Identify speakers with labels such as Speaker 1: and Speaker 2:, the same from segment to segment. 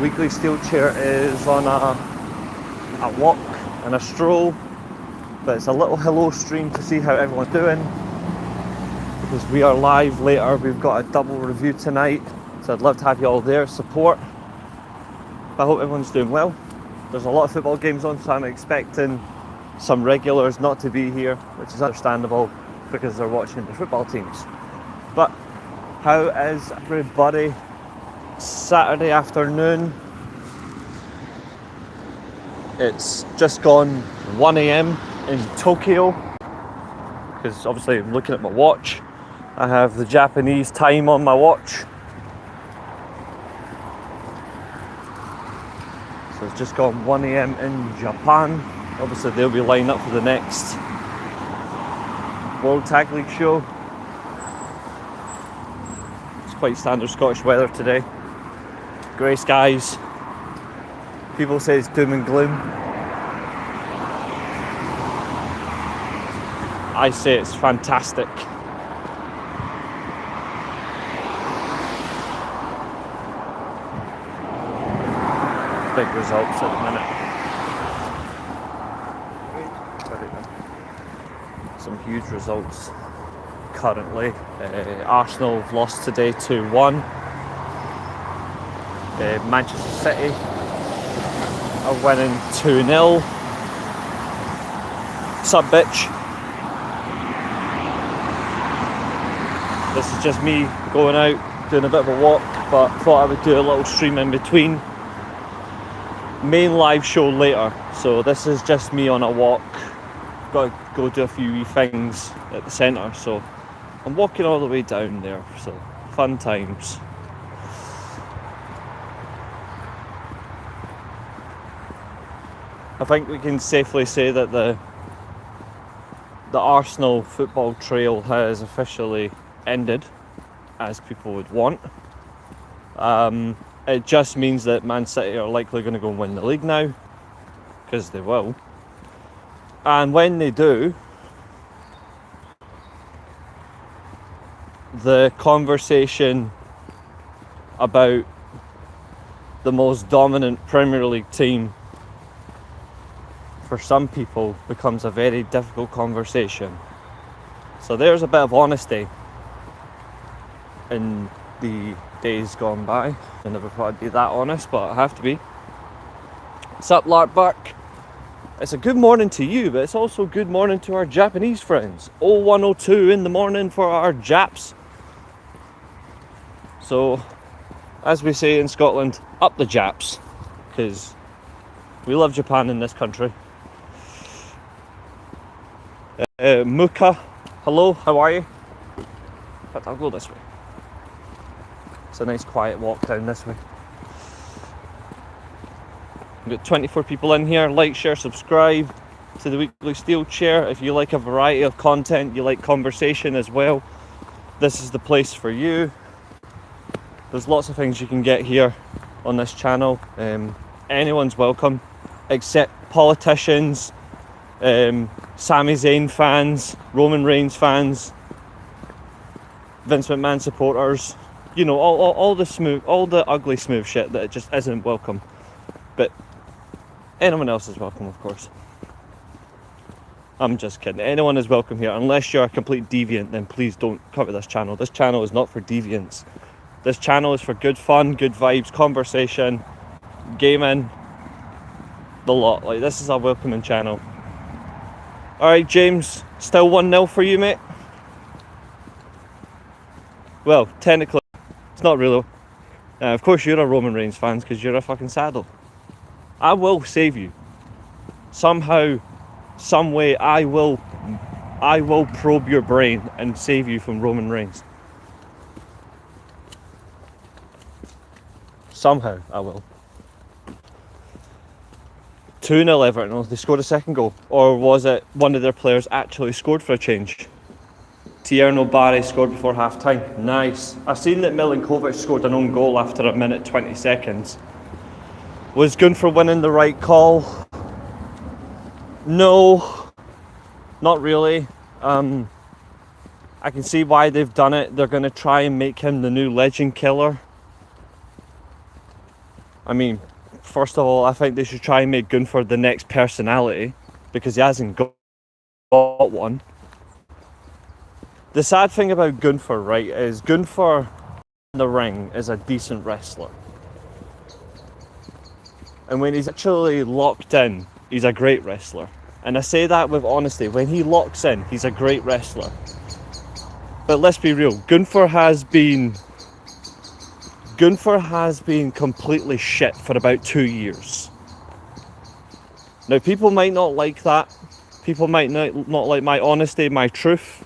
Speaker 1: Weekly Steelchair is on a walk and a stroll, but it's a little hello stream to see how everyone's doing, because we are live later. We've got a double review tonight, so I'd love to have you all there, support. I hope everyone's doing well. There's a lot of football games on, so I'm expecting some regulars not to be here, which is understandable because they're watching the football teams. But how is everybody? Saturday afternoon. It's just gone 1 a.m. in Tokyo, because obviously I'm looking at my watch. I have the Japanese time on my watch. So it's just gone 1 a.m. in Japan. Obviously they'll be lining up for the next World Tag League show. It's quite standard Scottish weather today. Grey skies. People say it's doom and gloom. I say it's fantastic. Big results at the minute. Some huge results currently. Arsenal have lost today 2-1. Manchester City are winning 2-0. Sup, bitch? This is just me going out, doing a bit of a walk, but thought I would do a little stream in between. Main live show later, so this is just me on a walk. Got to go do a few wee things at the centre, so I'm walking all the way down there, so fun times. I think we can safely say that the Arsenal football trail has officially ended, as people would want. It just means that Man City are likely going to go and win the league now, because they will. And when they do, the conversation about the most dominant Premier League team for some people becomes a very difficult conversation. So there's a bit of honesty in the days gone by. I never thought I'd be that honest, but I have to be. What's up, Larkbuck? It's a good morning to you, but it's also good morning to our Japanese friends. 0102 in the morning for our Japs. So, as we say in Scotland, up the Japs, because we love Japan in this country. Muka, hello, how are you? In fact, I'll go this way. It's a nice quiet walk down this way. We've got 24 people in here. Like, share, subscribe to the Weekly Steelchair. If you like a variety of content, you like conversation as well, this is the place for you. There's lots of things you can get here on this channel. Anyone's welcome, except politicians, Sami Zayn fans, Roman Reigns fans, Vince McMahon supporters, you know, all the smooth, all the ugly smooth shit that just isn't welcome. But anyone else is welcome, of course. I'm just kidding. Anyone is welcome here, unless you're a complete deviant. Then please don't cover this channel. This channel is not for deviants. This channel is for good fun, good vibes, conversation, gaming, the lot. Like, this is a welcoming channel. Alright, James, still 1-0 for you, mate? Well, technically, it's not really. Of course you're a Roman Reigns fan, because you're a fucking saddle. I will save you. Somehow, some way, I will probe your brain and save you from Roman Reigns. Somehow, I will. 2-0 Everton. They scored a second goal. Or was it one of their players actually scored for a change? Tierno Barry scored before half time. Nice. I've seen that Milinkovic scored an own goal after a minute 20 seconds. Was Gunther winning the right call? No, not really. I can see why they've done it. They're going to try and make him the new legend killer. I mean, first of all, I think they should try and make Gunther the next personality, because he hasn't got one. The sad thing about Gunther, right, is Gunther in the ring is a decent wrestler. And when he's actually locked in, he's a great wrestler. And I say that with honesty. When he locks in, he's a great wrestler. But let's be real, Gunther has been completely shit for about 2 years. Now, people might not like that. People might not like my honesty, my truth.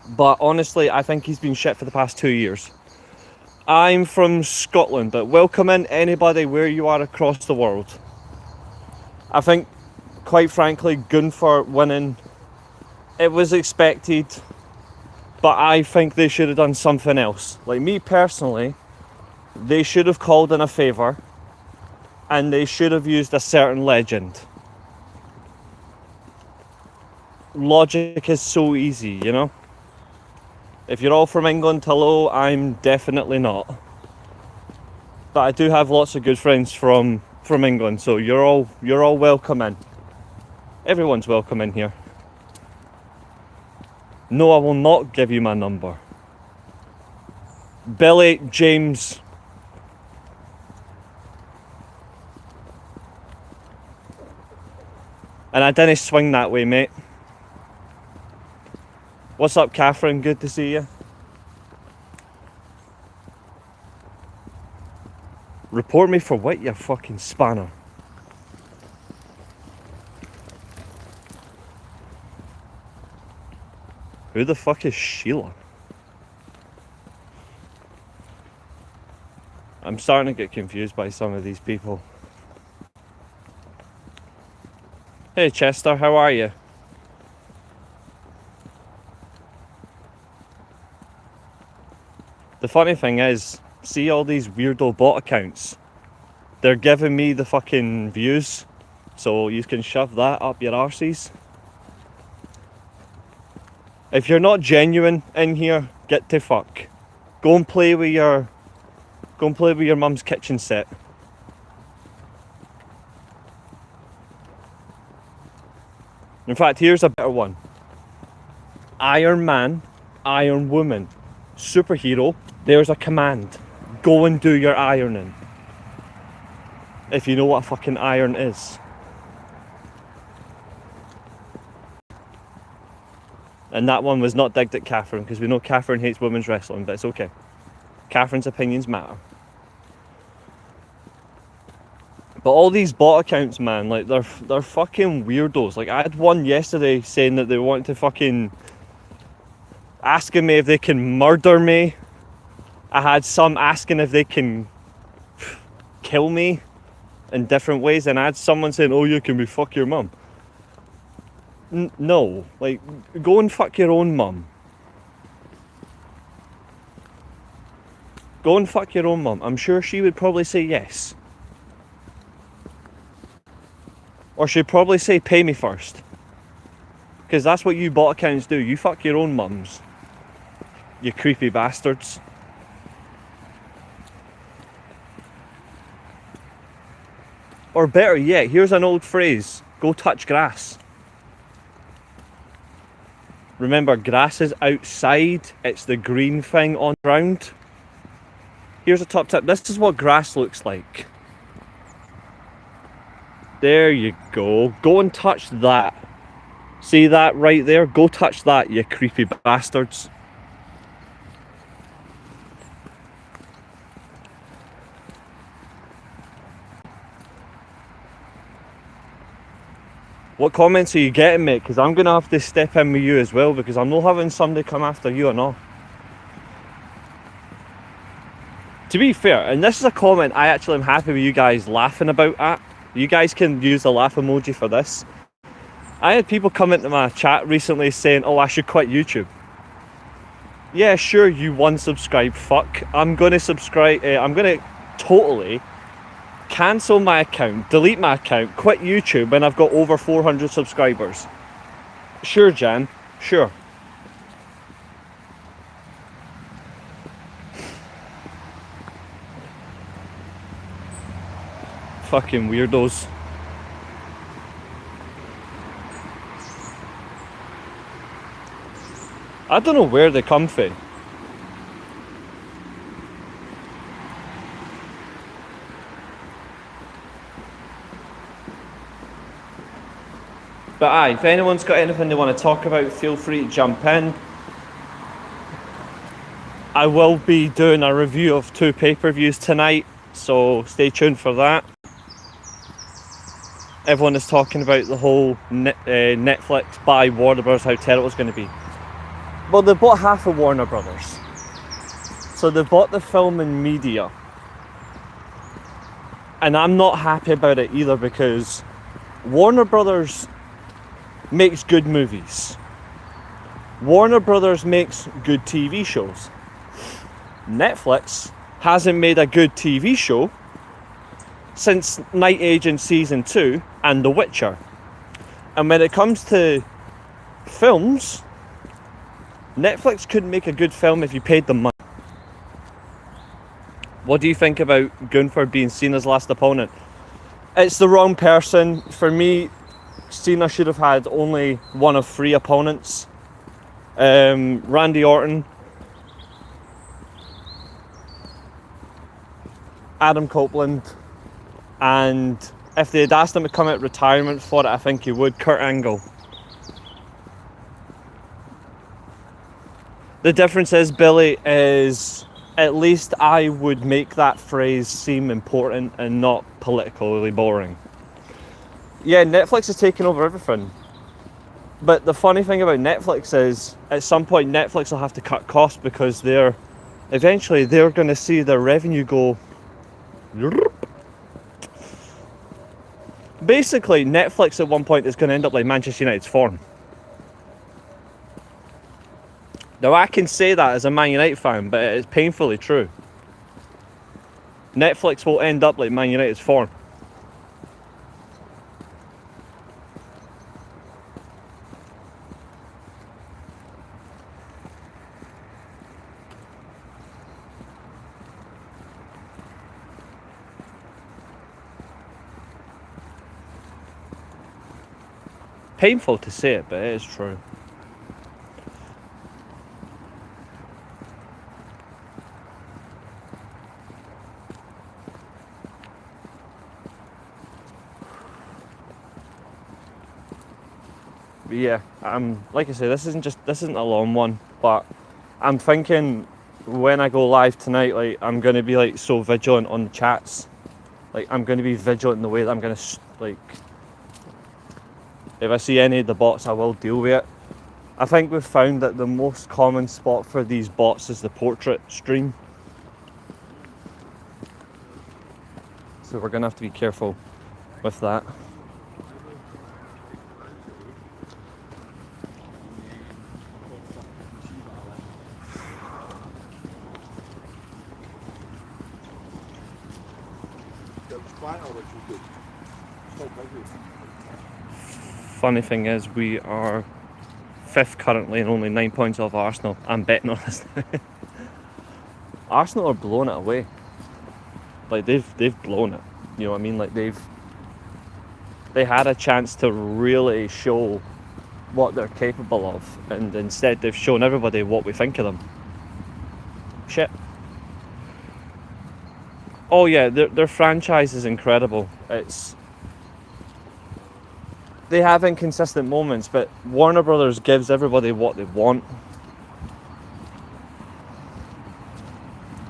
Speaker 1: But honestly, I think he's been shit for the past 2 years. I'm from Scotland, but welcome in anybody where you are across the world. I think, quite frankly, Gunther winning, it was expected, but I think they should have done something else. Like me personally, they should have called in a favour, and they should have used a certain legend. Logic is so easy, you know? If you're all from England, hello, I'm definitely not. But I do have lots of good friends from England, so you're all welcome in. Everyone's welcome in here. No, I will not give you my number. Billy, James. And I didn't swing that way, mate. What's up, Catherine? Good to see you. Report me for what, you fucking spanner? Who the fuck is Sheila? I'm starting to get confused by some of these people. Hey Chester, how are you? The funny thing is, see all these weirdo bot accounts? They're giving me the fucking views, so you can shove that up your arses. If you're not genuine in here, get to fuck. Go and play with your mum's kitchen set. In fact, here's a better one. Iron Man, Iron Woman, superhero, there's a command. Go and do your ironing. If you know what a fucking iron is. And that one was not digged at Catherine, because we know Catherine hates women's wrestling, but it's okay. Catherine's opinions matter. But all these bot accounts, man, like they're fucking weirdos. Like I had one yesterday saying that they want to fucking asking me if they can murder me. I had some asking if they can kill me in different ways, and I had someone saying, "Oh, you can we fuck your mum?" No, like go and fuck your own mum. Go and fuck your own mum. I'm sure she would probably say yes. Or she'd probably say, pay me first. Because that's what you bot accounts do. You fuck your own mums. You creepy bastards. Or better yet, here's an old phrase. Go touch grass. Remember, grass is outside. It's the green thing on the ground. Here's a top tip. This is what grass looks like. There you go. Go and touch that. See that right there? Go touch that, you creepy bastards. What comments are you getting, mate? Because I'm going to have to step in with you as well, because I'm not having somebody come after you or not. To be fair, and this is a comment I actually am happy with you guys laughing about at. You guys can use the laugh emoji for this. I had people come into my chat recently saying, oh, I should quit YouTube. Yeah, sure, you unsubscribe fuck. I'm going to subscribe, I'm going to totally cancel my account, delete my account, quit YouTube when I've got over 400 subscribers. Sure, Jan, sure. Fucking weirdos. I don't know where they come from. But aye, if anyone's got anything they want to talk about, feel free to jump in. I will be doing a review of 2 pay-per-views tonight, so stay tuned for that. Everyone is talking about the whole Netflix by Warner Brothers, how terrible it's going to be. Well, they bought half of Warner Brothers. So they bought the film and media. And I'm not happy about it either, because Warner Brothers makes good movies. Warner Brothers makes good TV shows. Netflix hasn't made a good TV show since Night Agent Season 2 and The Witcher. And when it comes to films, Netflix couldn't make a good film if you paid them money. What do you think about Gunther being Cena's last opponent? It's the wrong person. For me, Cena should have had only one of 3 opponents. Randy Orton, Adam Copeland, and if they had asked him to come out of retirement for it, I think he would, Kurt Angle. The difference is, Billy, is at least I would make that phrase seem important and not politically boring. Yeah, Netflix is taking over everything. But the funny thing about Netflix is, at some point Netflix will have to cut costs, because eventually they're going to see their revenue go. Basically, Netflix at one point is going to end up like Manchester United's form. Now, I can say that as a Man United fan, but it is painfully true. Netflix will end up like Man United's form. Painful to say it, but it is true. But yeah, like I say, this isn't a long one, but I'm thinking when I go live tonight, like, I'm going to be like so vigilant on the chats. Like, I'm going to be vigilant in the way that I'm going to, like, if I see any of the bots, I will deal with it. I think we've found that the most common spot for these bots is the portrait stream. So we're going to have to be careful with that. Funny thing is, we are 5th currently and only 9 points off Arsenal. I'm betting on this. Arsenal are blowing it away. Like, they've blown it. You know what I mean? Like, they had a chance to really show what they're capable of, and instead they've shown everybody what we think of them. Shit. Oh yeah, their franchise is incredible. They have inconsistent moments, but Warner Brothers gives everybody what they want.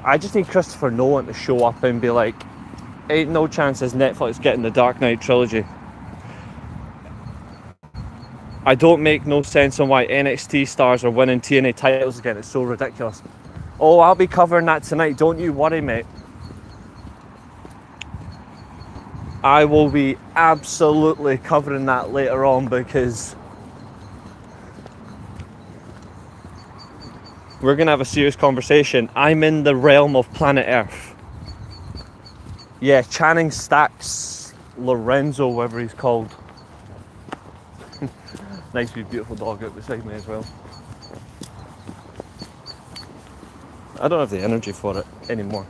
Speaker 1: I just need Christopher Nolan to show up and be like, ain't no chances Netflix getting the Dark Knight trilogy. I don't make no sense on why NXT stars are winning TNA titles again. It's so ridiculous. Oh, I'll be covering that tonight. Don't you worry, mate. I will be absolutely covering that later on, because we're going to have a serious conversation. I'm in the realm of planet Earth. Yeah, Channing Stacks Lorenzo, whatever he's called. Nice big beautiful dog out beside me as well. I don't have the energy for it anymore,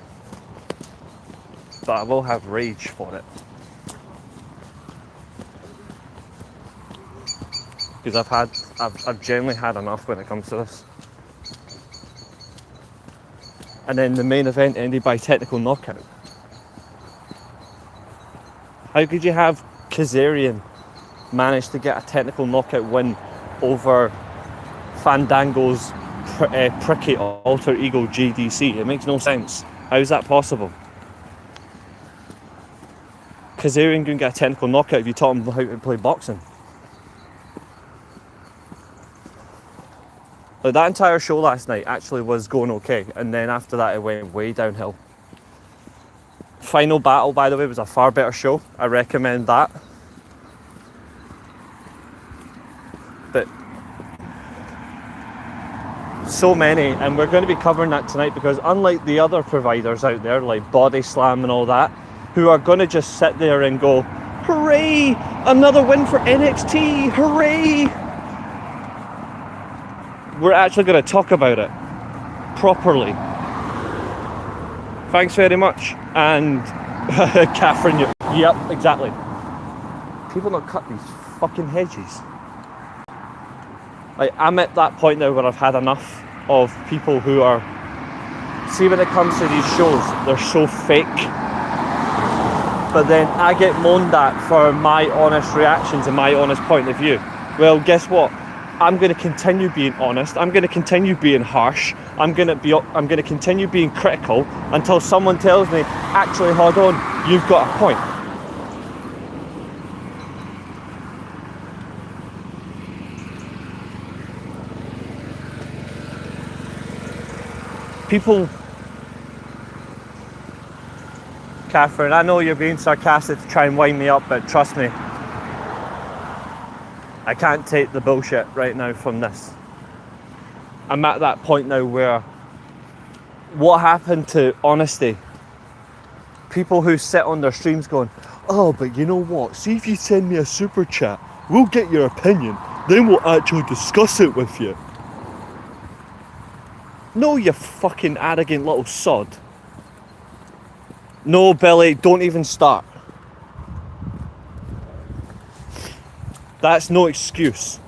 Speaker 1: but I will have rage for it. because I've generally had enough when it comes to this. And then the main event ended by technical knockout. How could you have Kazarian manage to get a technical knockout win over Fandango's pricky alter ego JDC? It makes no sense. How is that possible? Kazarian can get a technical knockout if you taught him how to play boxing. Like, that entire show last night actually was going okay, and then after that it went way downhill. Final Battle, by the way, was a far better show. I recommend that. But so many, and we're going to be covering that tonight, because unlike the other providers out there like Body Slam and all that, who are going to just sit there and go, hooray, another win for NXT, hooray, we're actually going to talk about it properly. Thanks very much. And Catherine, yep, exactly. People not cut these fucking hedges. Like, I'm at that point now where I've had enough of people who are, see, when it comes to these shows, they're so fake. But then I get moaned at for my honest reactions and my honest point of view. Well, guess what? I'm going to continue being honest. I'm going to continue being harsh. I'm going to continue being critical until someone tells me, actually, hold on, you've got a point. People, Catherine, I know you're being sarcastic to try and wind me up, but trust me, I can't take the bullshit right now from this. I'm at that point now where, what happened to honesty? People who sit on their streams going, oh, but you know what? See, if you send me a super chat, we'll get your opinion. Then we'll actually discuss it with you. No, you fucking arrogant little sod. No, Billy, don't even start. That's no excuse.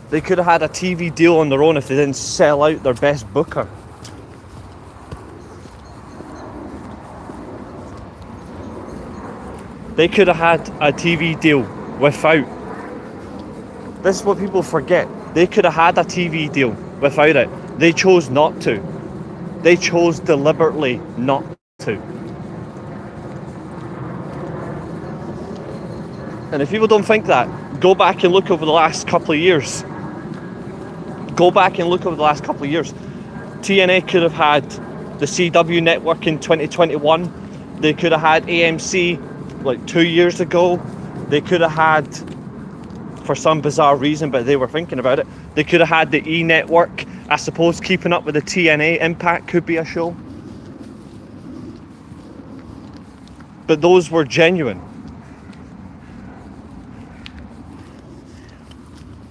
Speaker 1: They could have had a TV deal on their own if they didn't sell out their best booker. They could have had a TV deal without. This is what people forget. They could have had a TV deal without it. They chose not to. They chose deliberately not to. And if people don't think that, go back and look over the last couple of years. Go back and look over the last couple of years. TNA could have had the CW network in 2021. They could have had AMC like 2 years ago. They could have had, for some bizarre reason, but they were thinking about it, they could have had the E network. I suppose Keeping Up with the TNA Impact could be a show. But those were genuine.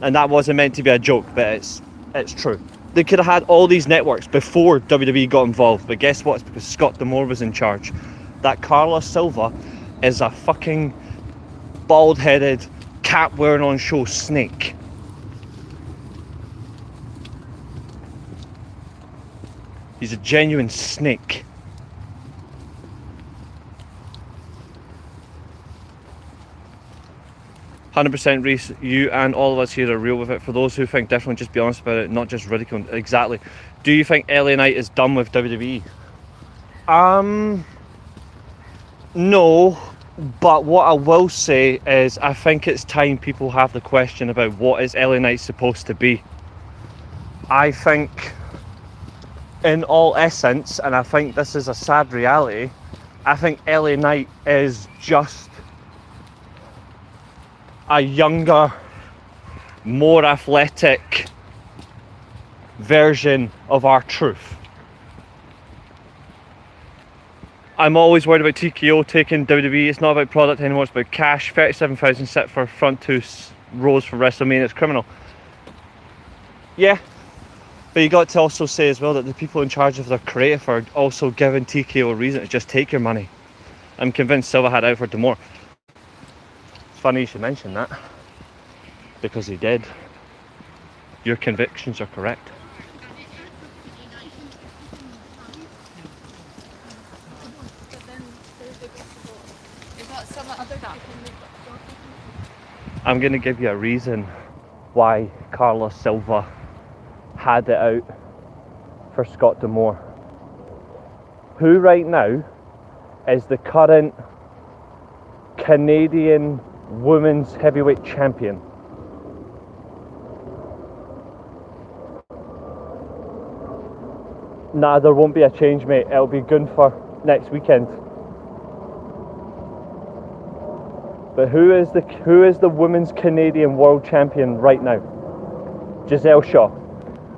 Speaker 1: And that wasn't meant to be a joke, but it's true. They could have had all these networks before WWE got involved, but guess what? It's because Scott D'Amore was in charge. That Carlos Silva is a fucking bald-headed, cap-wearing on-show snake. He's a genuine snake. 100% Reese, you and all of us here are real with it. For those who think differently, just be honest about it, not just ridicule. Exactly. Do you think LA Knight is done with WWE? No, but what I will say is I think it's time people have the question about what is LA Knight supposed to be. I think, in all essence, and I think this is a sad reality, I think LA Knight is just a younger, more athletic version of R-Truth. I'm always worried about TKO taking WWE. It's not about product anymore, it's about cash. 37,000 set for front two rows for WrestleMania. It's criminal. Yeah, but you got to also say as well that the people in charge of their creative are also giving TKO a reason to just take your money. I'm convinced Silva had out for D'Amore. It's funny you should mention that, because he did. Your convictions are correct. I'm going to give you a reason why Carlos Silva had it out for Scott D'Amore. Who right now is the current Canadian women's heavyweight champion? Nah, there won't be a change, mate. It'll be Gunther next weekend. But who is the women's Canadian world champion right now? Giselle Shaw.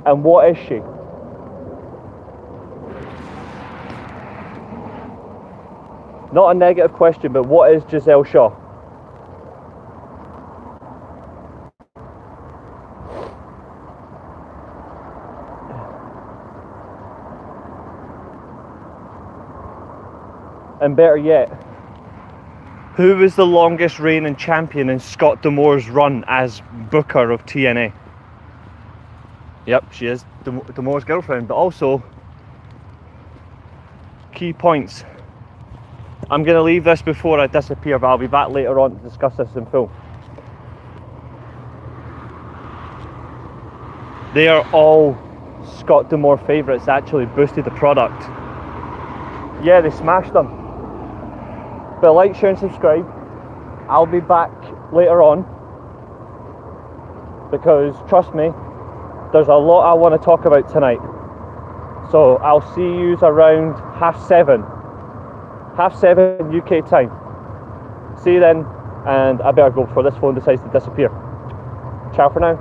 Speaker 1: And what is she? Not a negative question, but what is Giselle Shaw? And better yet, who was the longest reigning champion in Scott D'Amore's run as Booker of TNA? Yep, she is D'Amore's girlfriend, but also key points. I'm going to leave this before I disappear, but I'll be back later on to discuss this in full. They are all Scott D'Amore favourites, actually boosted the product. Yeah, they smashed them. But like, share and subscribe. I'll be back later on, because trust me, there's a lot I want to talk about tonight. So I'll see you around 7:30 UK time. See you then, and I better go before this phone decides to disappear. Ciao for now.